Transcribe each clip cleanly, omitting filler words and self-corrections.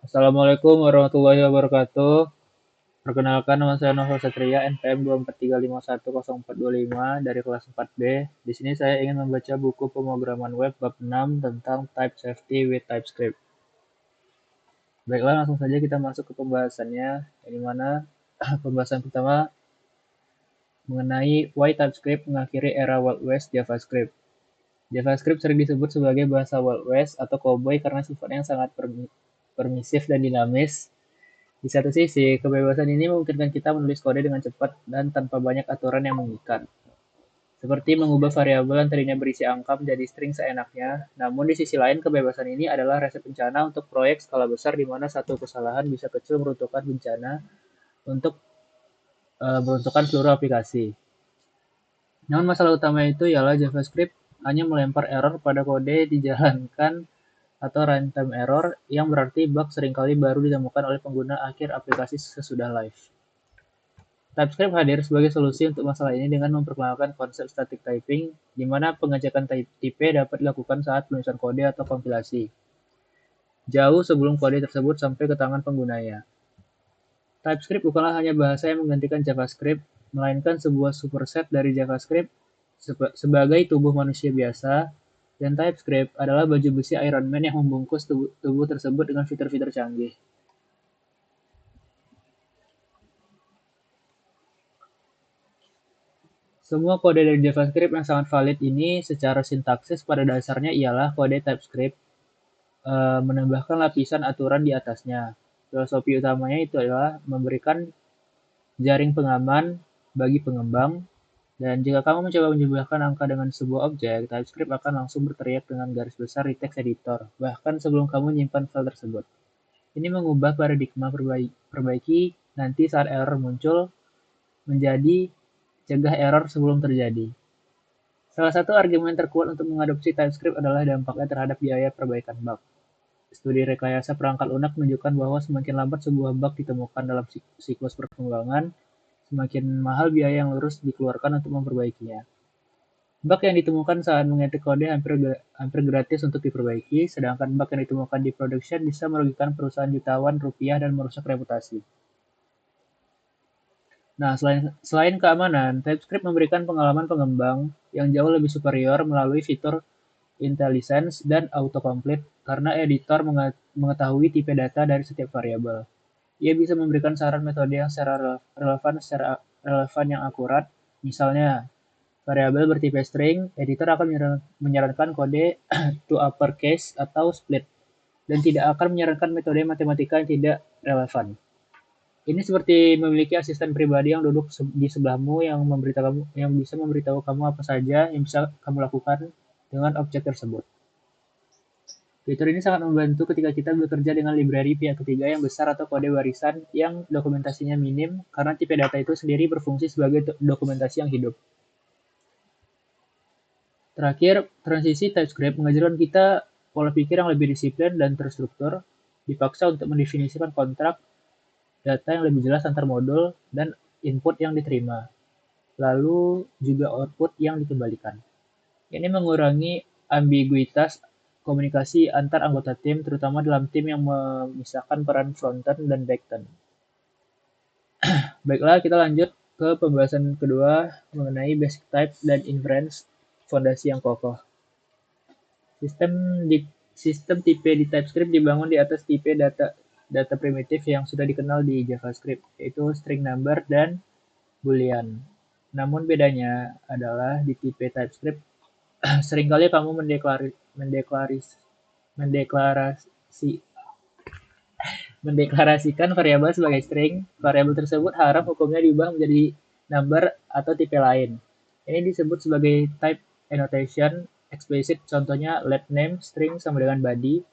Assalamualaikum warahmatullahi wabarakatuh. Perkenalkan, nama saya Nova Satria, NPM 243510425 dari kelas 4B. Di sini saya ingin membaca buku pemrograman web bab 6 tentang Type Safety with TypeScript. Baiklah, langsung saja kita masuk ke pembahasannya, yang mana pembahasan pertama mengenai why TypeScript mengakhiri era Wild West JavaScript. JavaScript sering disebut sebagai bahasa Wild West atau cowboy karena sifatnya sangat permisif dan dinamis. Di satu sisi, kebebasan ini memungkinkan kita menulis kode dengan cepat dan tanpa banyak aturan yang mengikat. Seperti mengubah variabel yang tadinya berisi angka menjadi string seenaknya. Namun di sisi lain, kebebasan ini adalah resep bencana untuk proyek skala besar di mana satu kesalahan bisa kecil meruntuhkan bencana untuk meruntuhkan seluruh aplikasi. Namun masalah utama itu ialah JavaScript hanya melempar error pada kode dijalankan atau runtime error, yang berarti bug seringkali baru ditemukan oleh pengguna akhir aplikasi sesudah live. TypeScript hadir sebagai solusi untuk masalah ini dengan memperkenalkan konsep static typing, di mana pengecekan tipe dapat dilakukan saat penulisan kode atau kompilasi, jauh sebelum kode tersebut sampai ke tangan penggunanya. TypeScript bukanlah hanya bahasa yang menggantikan JavaScript, melainkan sebuah superset dari JavaScript sebagai tubuh manusia biasa, dan TypeScript adalah baju besi Iron Man yang membungkus tubuh tersebut dengan fitur-fitur canggih. Semua kode dari JavaScript yang sangat valid ini secara sintaksis pada dasarnya ialah kode TypeScript menambahkan lapisan aturan di atasnya. Filosofi utamanya itu adalah memberikan jaring pengaman bagi pengembang, dan jika kamu mencoba menjumlahkan angka dengan sebuah objek, TypeScript akan langsung berteriak dengan garis besar di text editor, bahkan sebelum kamu menyimpan file tersebut. Ini mengubah paradigma perbaiki nanti saat error muncul menjadi cegah error sebelum terjadi. Salah satu argumen terkuat untuk mengadopsi TypeScript adalah dampaknya terhadap biaya perbaikan bug. Studi rekayasa perangkat lunak menunjukkan bahwa semakin lambat sebuah bug ditemukan dalam siklus perkembangan, semakin mahal biaya yang harus dikeluarkan untuk memperbaikinya. Bug yang ditemukan saat mengetik kode hampir gratis untuk diperbaiki, sedangkan bug yang ditemukan di production bisa merugikan perusahaan jutaan rupiah dan merusak reputasi. Nah, selain keamanan, TypeScript memberikan pengalaman pengembang yang jauh lebih superior melalui fitur IntelliSense dan autocomplete karena editor mengetahui tipe data dari setiap variabel. Ia bisa memberikan saran metode yang secara relevan yang akurat. Misalnya, variabel bertipe string, editor akan menyarankan kode to uppercase atau split, dan tidak akan menyarankan metode matematika yang tidak relevan. Ini seperti memiliki asisten pribadi yang duduk di sebelahmu yang bisa memberitahu kamu apa saja yang bisa kamu lakukan dengan objek tersebut. Fitur ini sangat membantu ketika kita bekerja dengan library pihak ketiga yang besar atau kode barisan yang dokumentasinya minim, karena tipe data itu sendiri berfungsi sebagai dokumentasi yang hidup. Terakhir, transisi TypeScript mengajarkan kita pola pikir yang lebih disiplin dan terstruktur, dipaksa untuk mendefinisikan kontrak, data yang lebih jelas antar modul, dan input yang diterima, lalu juga output yang dikembalikan. Ini mengurangi ambiguitas komunikasi antar anggota tim, terutama dalam tim yang memisahkan peran frontend dan backend. Baiklah, kita lanjut ke pembahasan kedua mengenai basic type dan inference, fondasi yang kokoh. Sistem tipe di TypeScript dibangun di atas tipe data primitif yang sudah dikenal di JavaScript, yaitu string number dan boolean. Namun bedanya adalah di tipe TypeScript seringkali kamu mendeklarasikan variabel sebagai string. Variabel tersebut harap hukumnya diubah menjadi number atau tipe lain. Ini disebut sebagai type annotation explicit, contohnya let name string sama dengan body.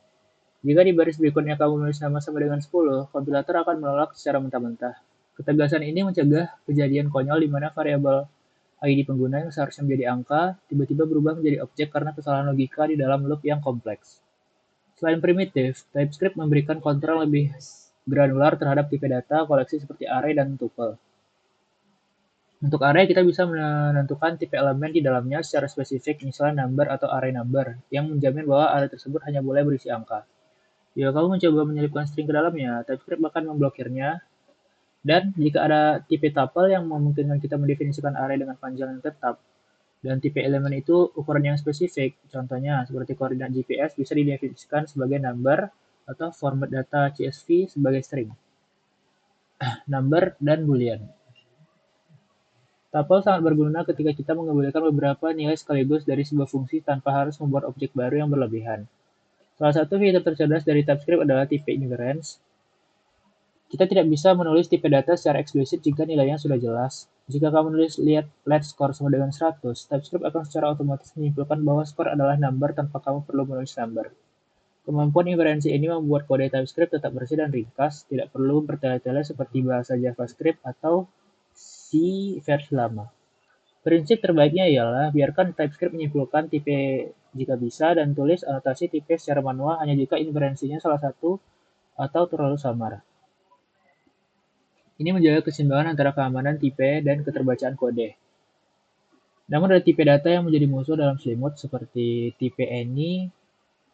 Jika di baris berikutnya kamu menulis nama sama dengan 10, kompilator akan menolak secara mentah-mentah. Ketegasan ini mencegah kejadian konyol di mana variabel ID pengguna yang seharusnya menjadi angka tiba-tiba berubah menjadi objek karena kesalahan logika di dalam loop yang kompleks. Selain primitif, TypeScript memberikan kontrol lebih granular terhadap tipe data koleksi seperti array dan tuple. Untuk array, kita bisa menentukan tipe elemen di dalamnya secara spesifik, misalnya number atau array number, yang menjamin bahwa array tersebut hanya boleh berisi angka. Jika kamu mencoba menyelipkan string ke dalamnya, TypeScript akan memblokirnya. Dan jika ada tipe tuple yang memungkinkan kita mendefinisikan array dengan panjang yang tetap, dan tipe elemen itu ukuran yang spesifik, contohnya seperti koordinat GPS bisa didefinisikan sebagai number atau format data CSV sebagai string, number, dan boolean. Tuple sangat berguna ketika kita mengembalikan beberapa nilai sekaligus dari sebuah fungsi tanpa harus membuat objek baru yang berlebihan. Salah satu fitur tercerdas dari TypeScript adalah tipe invariance. Kita tidak bisa menulis tipe data secara eksplisit jika nilainya sudah jelas. Jika kamu menulis let score sama dengan 100, TypeScript akan secara otomatis menyimpulkan bahwa skor adalah number tanpa kamu perlu menulis number. Kemampuan invariansi ini membuat kode TypeScript tetap bersih dan ringkas, tidak perlu bertele-tele seperti bahasa JavaScript atau C versi lama. Prinsip terbaiknya ialah biarkan TypeScript menyimpulkan tipe jika bisa dan tulis anotasi tipe secara manual hanya jika invariansinya salah satu atau terlalu samar. Ini menjaga keseimbangan antara keamanan tipe dan keterbacaan kode. Namun ada tipe data yang menjadi musuh dalam selimut seperti tipe any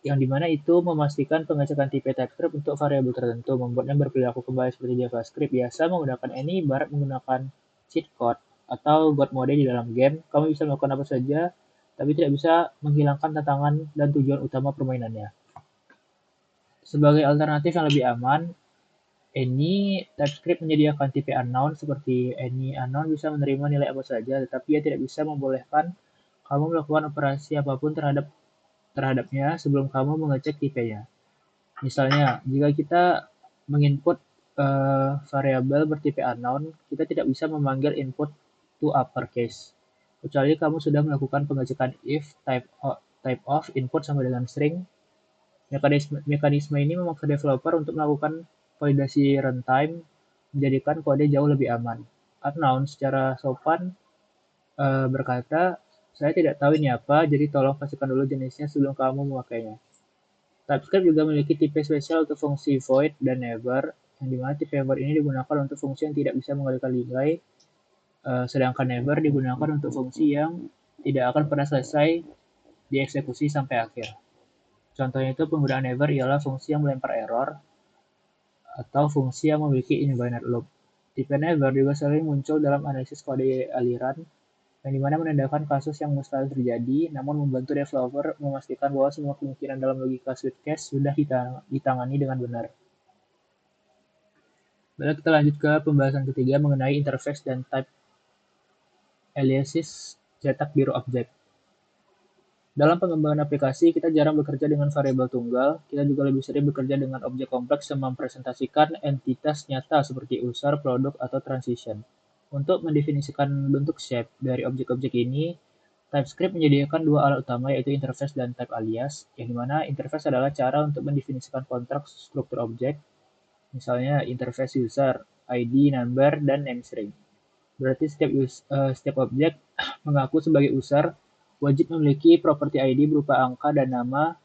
yang dimana itu memastikan pengecekan tipe TypeScript untuk variabel tertentu, membuatnya berperilaku kembali seperti JavaScript biasa menggunakan any ibarat menggunakan cheat code atau God mode di dalam game. Kamu bisa melakukan apa saja, tapi tidak bisa menghilangkan tantangan dan tujuan utama permainannya. Sebagai alternatif yang lebih aman, any TypeScript menyediakan tipe unknown seperti any unknown bisa menerima nilai apa saja, tetapi ia tidak bisa membolehkan kamu melakukan operasi apapun terhadapnya sebelum kamu mengecek tipenya. Misalnya, jika kita menginput variabel bertipe unknown, kita tidak bisa memanggil input to uppercase, kecuali kamu sudah melakukan pengecekan if type of input sama dengan string. Mekanisme ini memaksa developer untuk melakukan validasi runtime, menjadikan kode jauh lebih aman. Unknown secara sopan berkata, saya tidak tahu ini apa, jadi tolong pastikan dulu jenisnya sebelum kamu memakainya. TypeScript juga memiliki tipe spesial untuk fungsi void dan never, yang dimana tipe void ini digunakan untuk fungsi yang tidak bisa mengembalikan nilai, sedangkan never digunakan untuk fungsi yang tidak akan pernah selesai dieksekusi sampai akhir. Contohnya itu penggunaan never ialah fungsi yang melempar error atau fungsi yang memiliki infinite loop. Tipe never juga sering muncul dalam analisis kode aliran, yang dimana menandakan kasus yang mustahil terjadi, namun membantu developer memastikan bahwa semua kemungkinan dalam logika sweet case sudah ditangani dengan benar. Baiklah, kita lanjut ke pembahasan ketiga mengenai interface dan type aliases cetak biru objek. Dalam pengembangan aplikasi, kita jarang bekerja dengan variabel tunggal, kita juga lebih sering bekerja dengan objek kompleks yang mempresentasikan entitas nyata seperti user, produk, atau transition. Untuk mendefinisikan bentuk shape dari objek-objek ini, TypeScript menyediakan dua alat utama yaitu interface dan type alias, yang dimana interface adalah cara untuk mendefinisikan kontrak struktur objek, misalnya interface user, ID, number, dan name string. Berarti setiap objek mengaku sebagai user wajib memiliki properti ID berupa angka dan nama,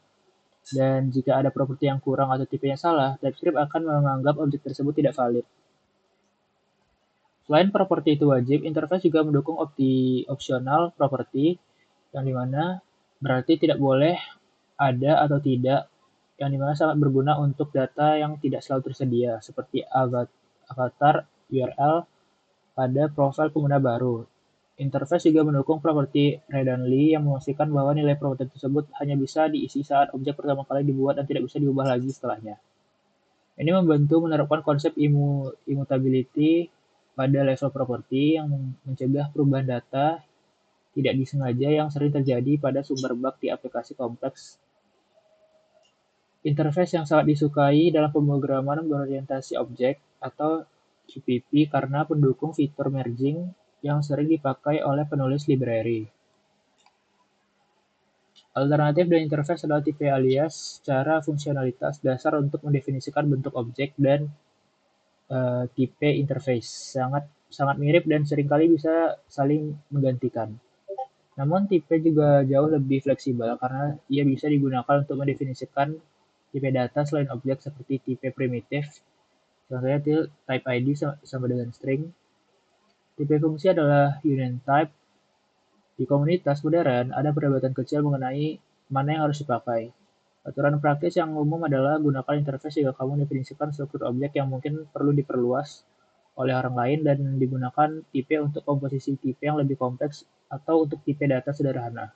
dan jika ada properti yang kurang atau tipenya salah, TypeScript akan menganggap objek tersebut tidak valid. Selain properti itu wajib, interface juga mendukung optional property, yang dimana berarti tidak boleh ada atau tidak, yang dimana sangat berguna untuk data yang tidak selalu tersedia, seperti avatar URL pada profil pengguna baru. Interface juga mendukung properti read-only yang memastikan bahwa nilai properti tersebut hanya bisa diisi saat objek pertama kali dibuat dan tidak bisa diubah lagi setelahnya. Ini membantu menerapkan konsep immutability pada level properti yang mencegah perubahan data tidak disengaja yang sering terjadi pada sumber bug di aplikasi kompleks. Interface yang sangat disukai dalam pemrograman berorientasi objek atau QPP karena pendukung fitur merging yang sering dipakai oleh penulis library. Alternatif dari interface adalah tipe alias, cara fungsionalitas dasar untuk mendefinisikan bentuk objek dan tipe interface. Sangat mirip dan seringkali bisa saling menggantikan. Namun tipe juga jauh lebih fleksibel karena ia bisa digunakan untuk mendefinisikan tipe data selain objek seperti tipe primitif. Contohnya type ID sama dengan string. Tipe fungsi adalah union type. Di komunitas modern, ada perdebatan kecil mengenai mana yang harus dipakai. Aturan praktis yang umum adalah gunakan interface jika kamu mendefinisikan struktur objek yang mungkin perlu diperluas oleh orang lain dan digunakan tipe untuk komposisi tipe yang lebih kompleks atau untuk tipe data sederhana.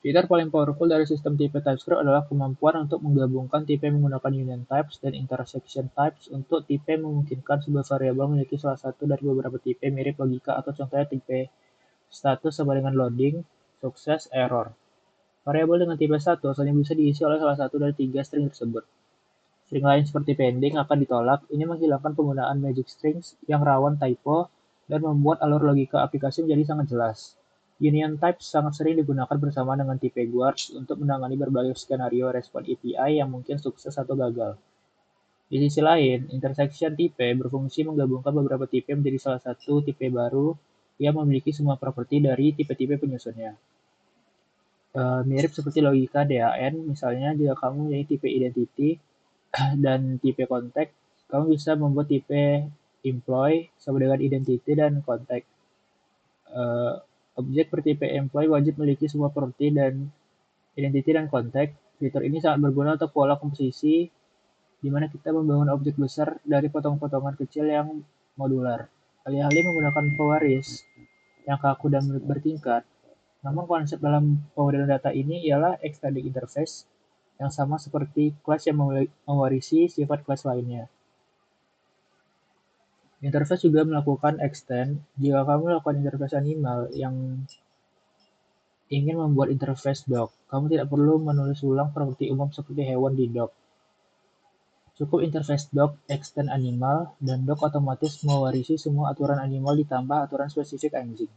Fitur paling powerful dari sistem tipe TypeScript adalah kemampuan untuk menggabungkan tipe menggunakan union types dan intersection types. Untuk tipe memungkinkan sebuah variabel memiliki salah satu dari beberapa tipe mirip logika atau contohnya tipe status sama dengan loading, sukses, error. Variabel dengan tipe status hanya bisa diisi oleh salah satu dari tiga string tersebut. String lain seperti pending akan ditolak. Ini menghilangkan penggunaan magic strings yang rawan typo dan membuat alur logika aplikasi menjadi sangat jelas. Union type sangat sering digunakan bersama dengan tipe guards untuk menangani berbagai skenario respon API yang mungkin sukses atau gagal. Di sisi lain, intersection tipe berfungsi menggabungkan beberapa tipe menjadi salah satu tipe baru yang memiliki semua properti dari tipe-tipe penyusunnya. Mirip seperti logika DAN, misalnya jika kamu mempunyai tipe identity dan tipe contact, kamu bisa membuat tipe employee sama dengan identity dan contact. Objek bertipe employee wajib memiliki semua properti dan identity dan contact. Fitur ini sangat berguna untuk pola komposisi, di mana kita membangun objek besar dari potong-potongan kecil yang modular. Alih-alih menggunakan pewaris yang kaku dan bertingkat, namun konsep dalam pemodelan data ini ialah extended interface yang sama seperti kelas yang mewarisi sifat kelas lainnya. Interface juga melakukan extend. Jika kamu melakukan interface animal yang ingin membuat interface doc, kamu tidak perlu menulis ulang properti umum seperti hewan di doc. Cukup interface doc extend animal, dan doc otomatis mewarisi semua aturan animal ditambah aturan spesifik anjing.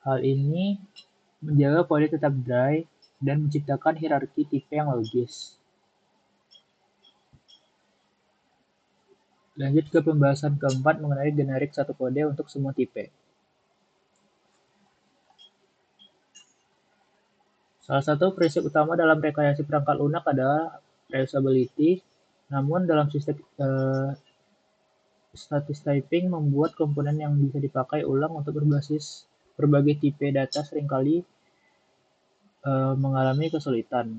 Hal ini menjaga kode tetap dry dan menciptakan hierarki tipe yang logis. Lanjut ke pembahasan keempat mengenai generik satu kode untuk semua tipe. Salah satu prinsip utama dalam rekayasa perangkat lunak adalah reusability, namun dalam sistem static typing membuat komponen yang bisa dipakai ulang untuk berbasis berbagai tipe data seringkali mengalami kesulitan.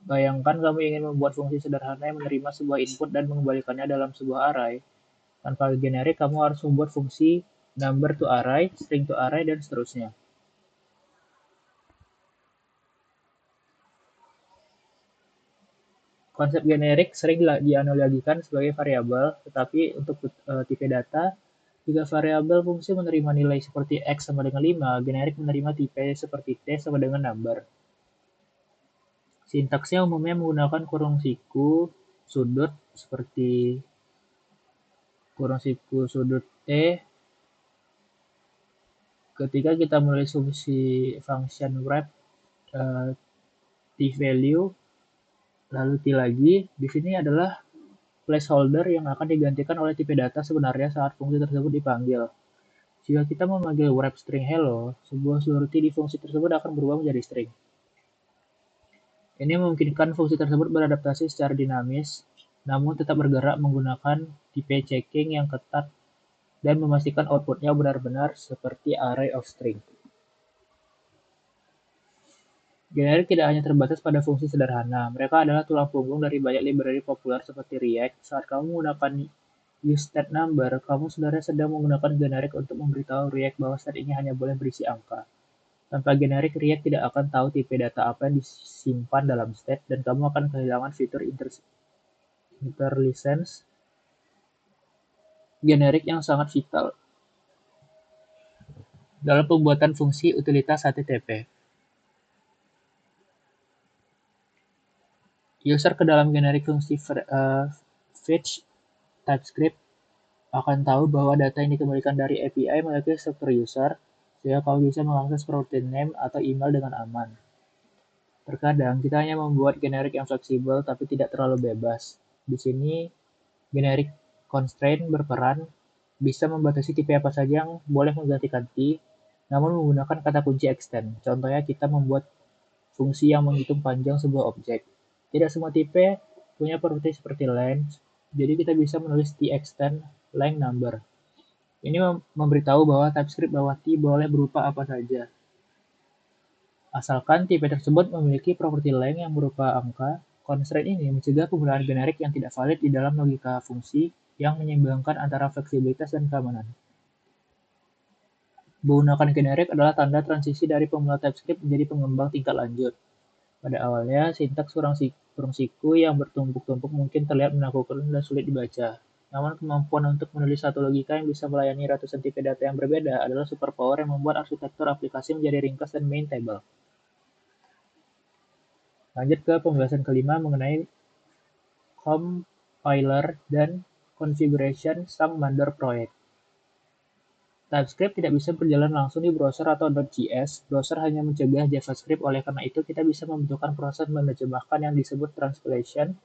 Bayangkan kamu ingin membuat fungsi sederhana yang menerima sebuah input dan mengembalikannya dalam sebuah array. Tanpa generik, kamu harus membuat fungsi number to array, string to array, dan seterusnya. Konsep generik sering dianalogikan sebagai variabel, tetapi untuk tipe data, jika variabel fungsi menerima nilai seperti x sama dengan 5, generik menerima tipe seperti t sama dengan number. Sintaksnya umumnya menggunakan kurung siku sudut seperti kurung siku sudut t ketika kita menulis fungsi function wrap t-value lalu t lagi. Di sini adalah placeholder yang akan digantikan oleh tipe data sebenarnya saat fungsi tersebut dipanggil. Jika kita memanggil wrap string hello, sebuah seluruh t di fungsi tersebut akan berubah menjadi string. Ini memungkinkan fungsi tersebut beradaptasi secara dinamis, namun tetap bergerak menggunakan tipe checking yang ketat dan memastikan outputnya benar-benar seperti array of string. Generik tidak hanya terbatas pada fungsi sederhana, mereka adalah tulang punggung dari banyak library populer seperti React. Saat kamu menggunakan useStatNumber, kamu sebenarnya sedang menggunakan generik untuk memberitahu React bahwa stat ini hanya boleh berisi angka. Tanpa generik, React tidak akan tahu tipe data apa yang disimpan dalam state, dan kamu akan kehilangan fitur interlicense generik yang sangat vital dalam pembuatan fungsi utilitas HTTP. User ke dalam generik fungsi fetch TypeScript akan tahu bahwa data yang dikembalikan dari API memiliki struktur user, sehingga kamu bisa mengakses property name atau email dengan aman. Terkadang, kita hanya membuat generik yang fleksibel tapi tidak terlalu bebas. Di sini, generik constraint berperan, bisa membatasi tipe apa saja yang boleh menggantikan t, namun menggunakan kata kunci extend. Contohnya, kita membuat fungsi yang menghitung panjang sebuah objek. Tidak semua tipe punya properti seperti length, jadi kita bisa menulis t extend length number. Ini memberitahu bahwa TypeScript bawah-T boleh berupa apa saja, asalkan tipe tersebut memiliki properti length yang berupa angka. Constraint ini mencegah penggunaan generik yang tidak valid di dalam logika fungsi yang menyeimbangkan antara fleksibilitas dan keamanan. Menggunakan generik adalah tanda transisi dari pemula TypeScript menjadi pengembang tingkat lanjut. Pada awalnya, sintaks kurung siku yang bertumpuk-tumpuk mungkin terlihat menakutkan dan sulit dibaca. Namun kemampuan untuk menulis satu logika yang bisa melayani ratusan tipe data yang berbeda adalah superpower yang membuat arsitektur aplikasi menjadi ringkas dan maintainable. Lanjut ke pembahasan kelima mengenai compiler dan configuration sang mandor proyek. TypeScript tidak bisa berjalan langsung di browser atau .js. Browser hanya mencegah JavaScript, oleh karena itu kita bisa membutuhkan proses menerjemahkan yang disebut translation,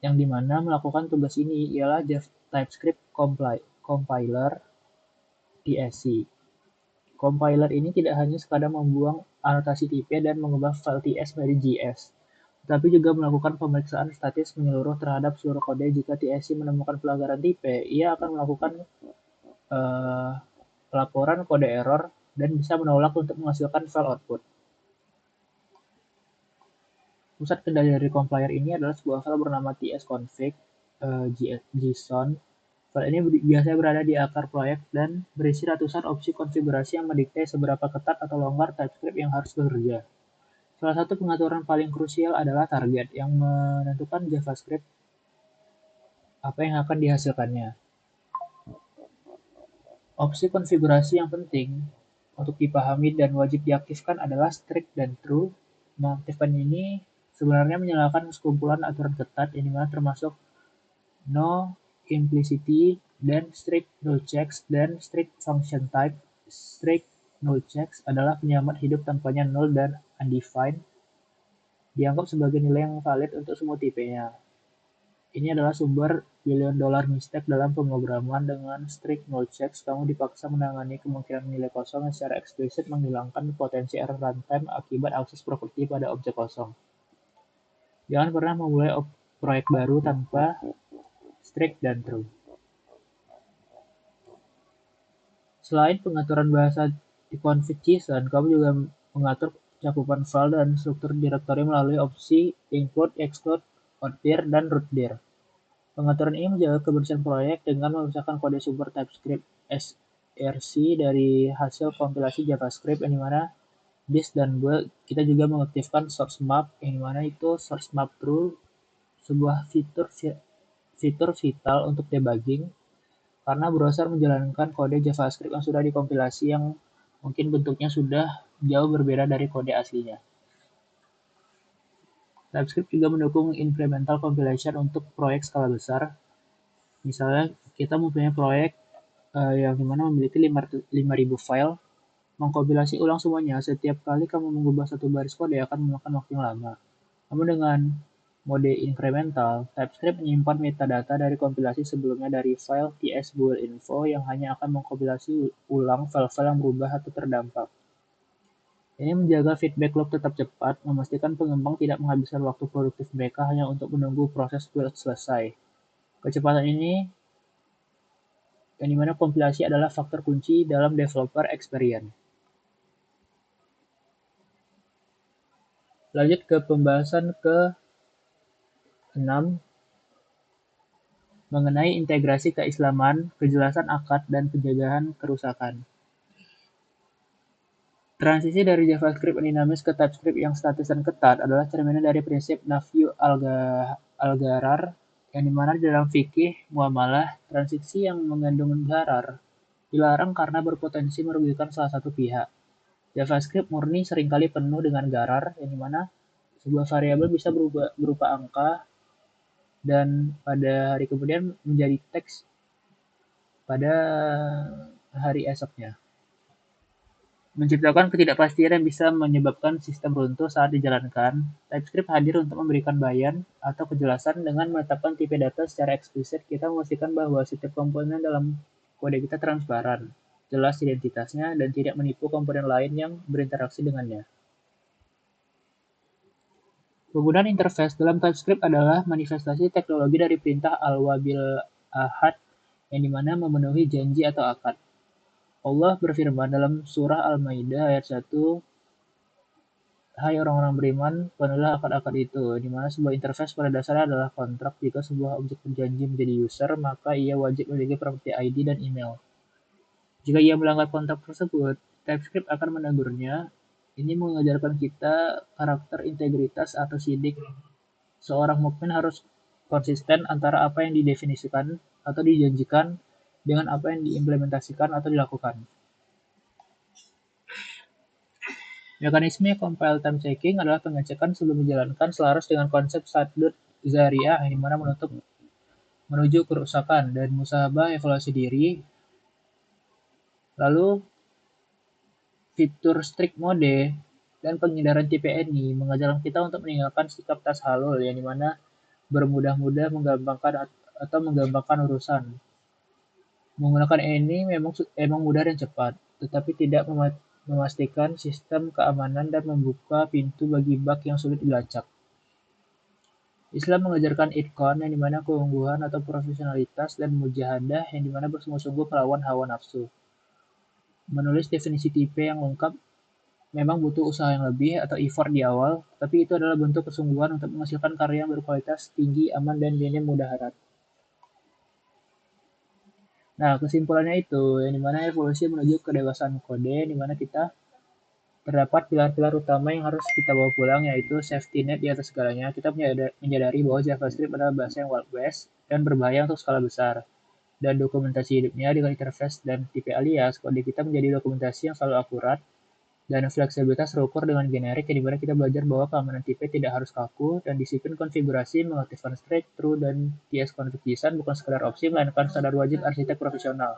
yang dimana melakukan tugas ini ialah TypeScript compiler (TSC). Compiler ini tidak hanya sekadar membuang anotasi tipe dan mengubah file TS menjadi JS, tetapi juga melakukan pemeriksaan statis menyeluruh terhadap seluruh kode. Jika TSC menemukan pelanggaran tipe, ia akan melakukan pelaporan kode error dan bisa menolak untuk menghasilkan file output. Pusat kendali dari compiler ini adalah sebuah file bernama tsconfig JSON. File ini biasanya berada di akar proyek dan berisi ratusan opsi konfigurasi yang mendikte seberapa ketat atau longgar TypeScript yang harus bekerja. Salah satu pengaturan paling krusial adalah target, yang menentukan JavaScript apa yang akan dihasilkannya. Opsi konfigurasi yang penting untuk dipahami dan wajib diaktifkan adalah strict dan true. Mengaktifkan ini sebenarnya menyalakan sekumpulan aturan ketat, yang dimana termasuk no implicity dan strict null checks dan strict function type. Strict null checks adalah penyelamat hidup tanpanya null dan undefined dianggap sebagai nilai yang valid untuk semua tipenya. Ini adalah sumber billion-dollar mistake dalam pemrograman. Dengan strict null checks, kamu dipaksa menangani kemungkinan nilai kosong yang secara eksplisit menghilangkan potensi error runtime akibat akses properti pada objek kosong. Jangan pernah memulai proyek baru tanpa strict dan true. Selain pengaturan bahasa di config JSON, kamu juga mengatur cakupan file dan struktur direktori melalui opsi include, exclude, outdir, dan rootdir. Pengaturan ini menjaga kebersihan proyek dengan memisahkan kode sumber TypeScript src dari hasil kompilasi JavaScript, yang dimana this dan build. Kita juga mengaktifkan source map, yang dimana itu source map true, sebuah fitur vital untuk debugging, karena browser menjalankan kode JavaScript yang sudah dikompilasi yang mungkin bentuknya sudah jauh berbeda dari kode aslinya. TypeScript juga mendukung incremental compilation untuk proyek skala besar. Misalnya kita mempunyai proyek yang dimana memiliki 5.000 file, mengkompilasi ulang semuanya setiap kali kamu mengubah satu baris kode akan memakan waktu yang lama. Namun dengan mode incremental, TypeScript menyimpan metadata dari kompilasi sebelumnya dari file ts_booleanfo yang hanya akan mengkompilasi ulang file-file yang berubah atau terdampak. Ini menjaga feedback loop tetap cepat, memastikan pengembang tidak menghabiskan waktu produktif mereka hanya untuk menunggu proses build selesai. Kecepatan ini, yang dimana kompilasi adalah faktor kunci dalam developer experience. Lanjut ke pembahasan ke-6 mengenai integrasi keislaman, kejelasan akad, dan pencegahan kerusakan. Transisi dari JavaScript yang dinamis ke TypeScript yang statis dan ketat adalah cerminan dari prinsip nafyu al-gharar, yang dimana di dalam fikih muamalah, transisi yang mengandung gharar dilarang karena berpotensi merugikan salah satu pihak. JavaScript murni seringkali penuh dengan gharar, yang dimana sebuah variabel bisa berupa angka dan pada hari kemudian menjadi teks pada hari esoknya, menciptakan ketidakpastian yang bisa menyebabkan sistem runtuh saat dijalankan. TypeScript hadir untuk memberikan bayan atau kejelasan. Dengan menetapkan tipe data secara eksplisit, kita memastikan bahwa setiap komponen dalam kode kita transparan, jelas identitasnya, dan tidak menipu komponen lain yang berinteraksi dengannya. Penggunaan interface dalam TypeScript adalah manifestasi teknologi dari perintah al-wabil ahad, yang dimana memenuhi janji atau akad. Allah berfirman dalam surah Al-Maidah ayat 1, hai orang-orang beriman, penuhilah akad-akad itu, di mana sebuah interface pada dasarnya adalah kontrak. Jika sebuah objek berjanji menjadi user, maka ia wajib memiliki properti ID dan email. Jika ia melanggar kontrak tersebut, TypeScript akan menegurnya. Ini mengajarkan kita karakter integritas atau sidik. Seorang mukmin harus konsisten antara apa yang didefinisikan atau dijanjikan dengan apa yang diimplementasikan atau dilakukan. Mekanisme compile time checking adalah pengecekan sebelum dijalankan selaras dengan konsep Saddut Zariyah yang dimana menutup menuju kerusakan dan musabah evaluasi diri. Lalu fitur strict mode dan penghindaran TPNI mengajarkan kita untuk meninggalkan sikap tashalul yang dimana bermudah-mudah menggampangkan atau menggampangkan urusan. Menggunakan ini memang mudah dan cepat, tetapi tidak memastikan sistem keamanan dan membuka pintu bagi bug yang sulit dilacak. Islam mengajarkan itqan yang dimana keunggulan atau profesionalitas dan mujahadah yang dimana bersungguh-sungguh melawan hawa nafsu. Menulis definisi tipe yang lengkap memang butuh usaha yang lebih atau effort di awal, tapi itu adalah bentuk kesungguhan untuk menghasilkan karya yang berkualitas tinggi, aman, dan minim mudah harap. Nah, kesimpulannya itu, yang dimana evolusi menuju kedewasaan kode, yang dimana kita terdapat pilar-pilar utama yang harus kita bawa pulang, yaitu safety net di atas segalanya. Kita menyadari bahwa JavaScript adalah bahasa yang Wild West dan berbahaya untuk skala besar. Dan dokumentasi hidupnya dengan interface dan tipe alias, kode kita menjadi dokumentasi yang selalu akurat, dan fleksibilitas terukur dengan generik yang dimana kita belajar bahwa keamanan tipe tidak harus kaku, dan disiplin konfigurasi mengaktifkan straight through dan TS config design bukan sekedar opsi, melainkan standar wajib arsitek profesional.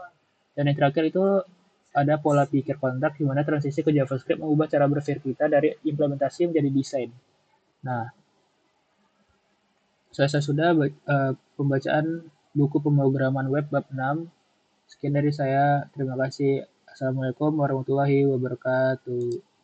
Dan yang terakhir itu ada pola pikir kontrak di mana transisi ke JavaScript mengubah cara berpikir kita dari implementasi menjadi desain. Nah, selesai sudah pembacaan buku pemrograman web bab 6. Sekian dari saya. Terima kasih. Assalamualaikum warahmatullahi wabarakatuh.